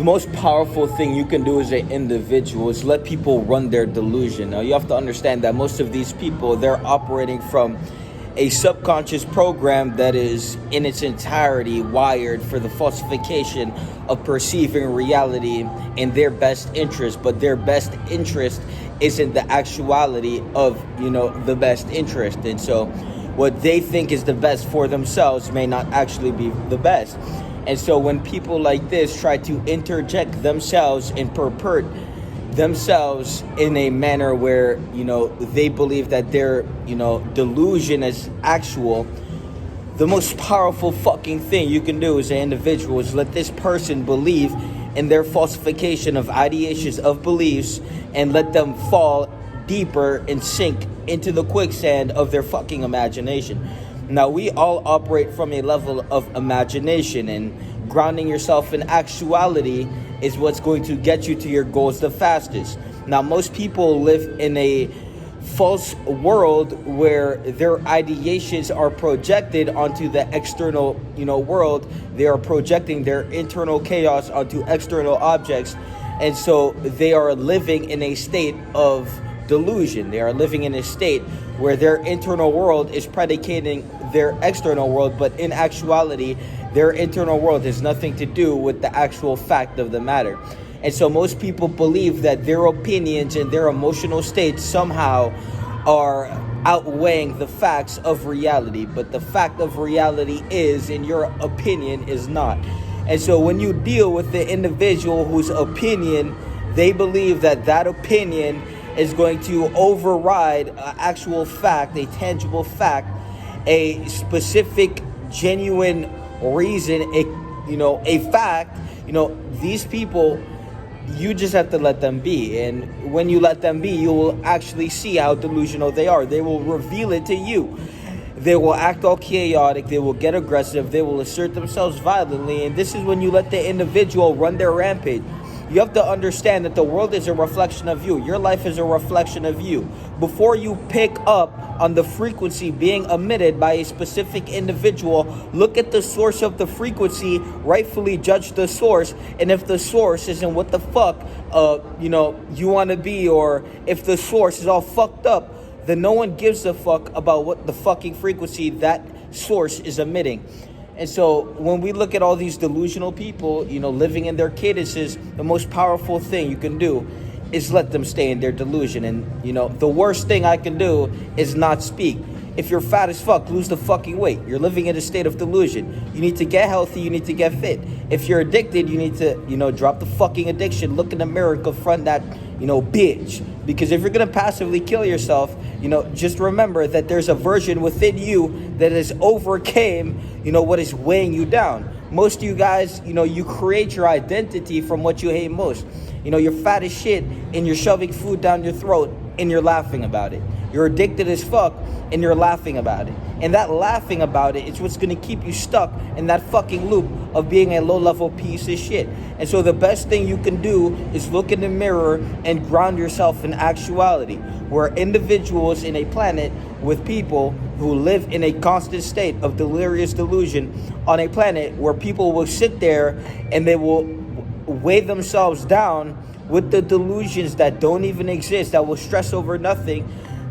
the most powerful thing you can do as an individual is let people run their delusion. Now, you have to understand that most of these people, they're operating from a subconscious program that is in its entirety wired for the falsification of perceiving reality in their best interest, but their best interest isn't the actuality of, the best interest. And so what they think is the best for themselves may not actually be the best. And so when people like this try to interject themselves and pervert themselves in a manner where, they believe that their, delusion is actual, the most powerful fucking thing you can do as an individual is let this person believe in their falsification of ideations, of beliefs, and let them fall deeper and sink into the quicksand of their fucking imagination. Now, we all operate from a level of imagination, and grounding yourself in actuality is what's going to get you to your goals the fastest. Now, most people live in a false world where their ideations are projected onto the external, world. They are projecting their internal chaos onto external objects, and so they are living in a state of delusion. They are living in a state where their internal world is predicating their external world, but in actuality, their internal world has nothing to do with the actual fact of the matter. And so most people believe that their opinions and their emotional states somehow are outweighing the facts of reality, but the fact of reality is, in your opinion, is not. And so when you deal with the individual whose opinion, they believe that opinion is going to override an actual fact, a tangible fact, a specific, genuine reason, a fact, these people, you just have to let them be. And when you let them be, you will actually see how delusional they are. They will reveal it to you. They will act all chaotic. They will get aggressive. They will assert themselves violently. And this is when you let the individual run their rampage. You have to understand that the world is a reflection of you. Your life is a reflection of you. Before you pick up on the frequency being emitted by a specific individual, look at the source of the frequency, rightfully judge the source, and if the source isn't what the fuck, you want to be, or if the source is all fucked up, then no one gives a fuck about what the fucking frequency that source is emitting. And so when we look at all these delusional people, living in their cadences, the most powerful thing you can do is let them stay in their delusion. And, the worst thing I can do is not speak. If you're fat as fuck, lose the fucking weight. You're living in a state of delusion. You need to get healthy. You need to get fit. If you're addicted, you need to, drop the fucking addiction. Look in the mirror, confront that, bitch. Because if you're going to passively kill yourself, just remember that there's a version within you that has overcame, what is weighing you down. Most of you guys, you create your identity from what you hate most. You're fat as shit and you're shoving food down your throat and you're laughing about it. You're addicted as fuck and you're laughing about it. And that laughing about it is what's going to keep you stuck in that fucking loop of being a low-level piece of shit. And so the best thing you can do is look in the mirror and ground yourself in actuality. We're individuals in a planet with people who live in a constant state of delirious delusion on a planet where people will sit there and they will weigh themselves down with the delusions that don't even exist, that will stress over nothing,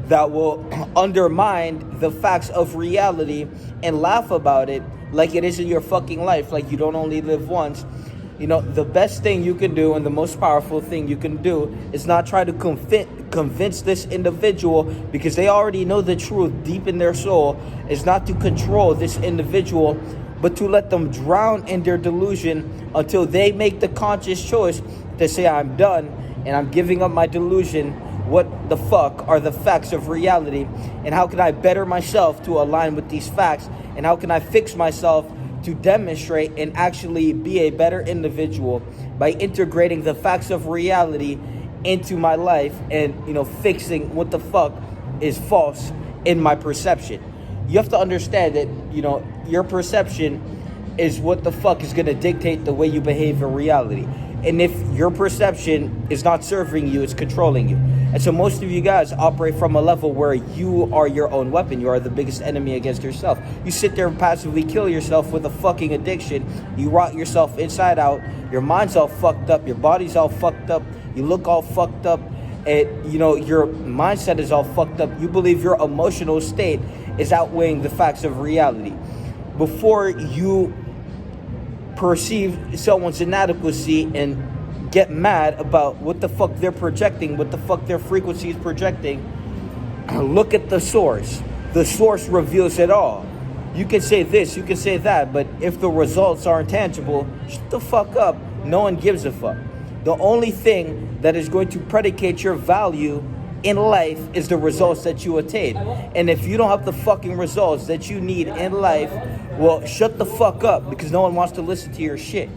that will undermine the facts of reality and laugh about it like it is in your fucking life, like you don't only live once. The best thing you can do and the most powerful thing you can do is not try to convince this individual, because they already know the truth deep in their soul, is not to control this individual, but to let them drown in their delusion until they make the conscious choice to say, I'm done and I'm giving up my delusion. What the fuck are the facts of reality, and how can I better myself to align with these facts, and how can I fix myself to demonstrate and actually be a better individual by integrating the facts of reality into my life and, fixing what the fuck is false in my perception. You have to understand that, your perception is what the fuck is going to dictate the way you behave in reality. And if your perception is not serving you, it's controlling you. And so most of you guys operate from a level where you are your own weapon. You are the biggest enemy against yourself. You sit there and passively kill yourself with a fucking addiction. You rot yourself inside out. Your mind's all fucked up. Your body's all fucked up. You look all fucked up. And, your mindset is all fucked up. You believe your emotional state is outweighing the facts of reality. Before you perceive someone's inadequacy and get mad about what the fuck they're projecting, what the fuck their frequency is projecting, look at the source. The source reveals it all. You can say this, you can say that, but if the results aren't tangible, shut the fuck up. No one gives a fuck. The only thing that is going to predicate your value in life is the results that you attain. And if you don't have the fucking results that you need in life, well, shut the fuck up, because no one wants to listen to your shit.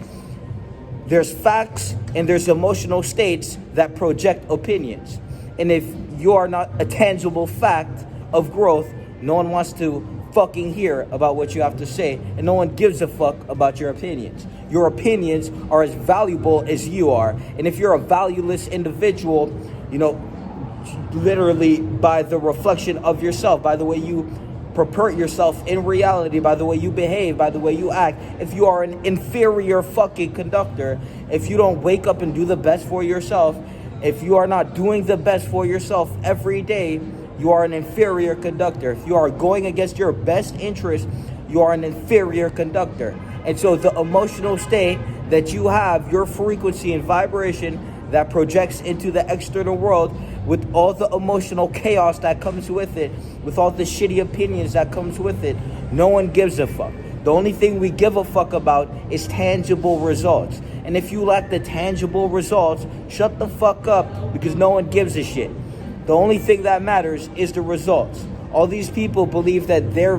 There's facts and there's emotional states that project opinions. And if you are not a tangible fact of growth, no one wants to fucking hear about what you have to say, and no one gives a fuck about your opinions. Your opinions are as valuable as you are. And if you're a valueless individual, literally by the reflection of yourself, by the way you purport yourself in reality, by the way you behave, by the way you act, if you are an inferior fucking conductor, if you don't wake up and do the best for yourself, if you are not doing the best for yourself every day, you are an inferior conductor. If you are going against your best interest, you are an inferior conductor. And so the emotional state that you have, your frequency and vibration that projects into the external world, with all the emotional chaos that comes with it, with all the shitty opinions that comes with it, no one gives a fuck. The only thing we give a fuck about is tangible results. And if you lack the tangible results, shut the fuck up, because no one gives a shit. The only thing that matters is the results. All these people believe that their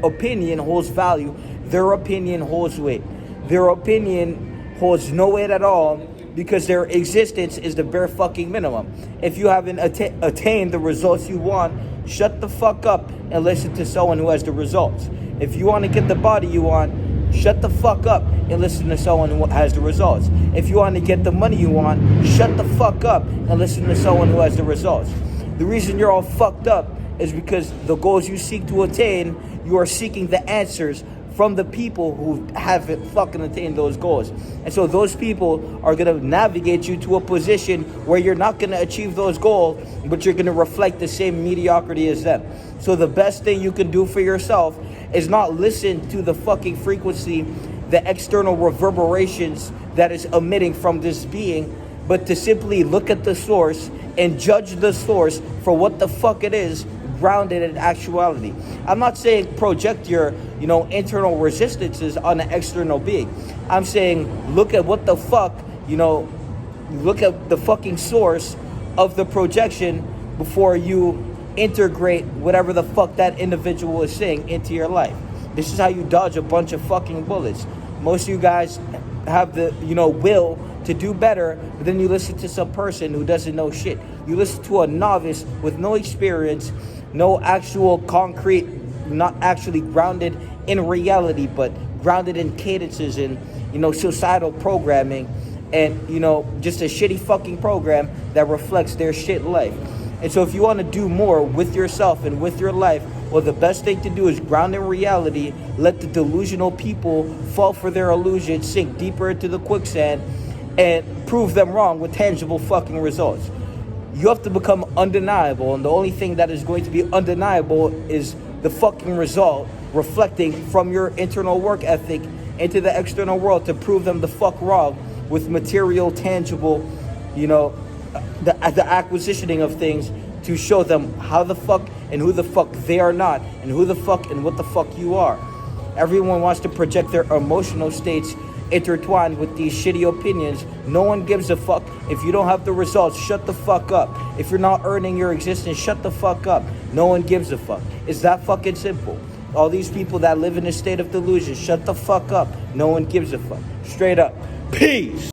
opinion holds value. Their opinion holds weight. Their opinion holds no weight at all, because their existence is the bare fucking minimum. If you haven't attained the results you want, shut the fuck up and listen to someone who has the results. If you want to get the body you want, shut the fuck up and listen to someone who has the results. If you want to get the money you want, shut the fuck up and listen to someone who has the results. The reason you're all fucked up is because the goals you seek to attain, you are seeking the answers from the people who haven't fucking attained those goals. And so those people are going to navigate you to a position where you're not going to achieve those goals, but you're going to reflect the same mediocrity as them. So the best thing you can do for yourself is not listen to the fucking frequency, the external reverberations that is emitting from this being, but to simply look at the source and judge the source for what the fuck it is, grounded in actuality. I'm not saying project your, internal resistances on an external being. I'm saying look at what the fuck, look at the fucking source of the projection before you integrate whatever the fuck that individual is saying into your life. This is how you dodge a bunch of fucking bullets. Most of you guys have the, will to do better, but then you listen to some person who doesn't know shit. You listen to a novice with no experience, no actual concrete, not actually grounded in reality, but grounded in cadences and, societal programming and, just a shitty fucking program that reflects their shit life. And so if you want to do more with yourself and with your life, well, the best thing to do is ground in reality, let the delusional people fall for their illusion, sink deeper into the quicksand, and prove them wrong with tangible fucking results. You have to become undeniable, and the only thing that is going to be undeniable is the fucking result reflecting from your internal work ethic into the external world to prove them the fuck wrong with material, tangible, the acquisitioning of things to show them how the fuck and who the fuck they are not, and who the fuck and what the fuck you are. Everyone wants to project their emotional states intertwined with these shitty opinions. No one gives a fuck. If you don't have the results, shut the fuck up. If you're not earning your existence, shut the fuck up. No one gives a fuck. It's that fucking simple. All these people that live in a state of delusion, shut the fuck up. No one gives a fuck. Straight up. Peace.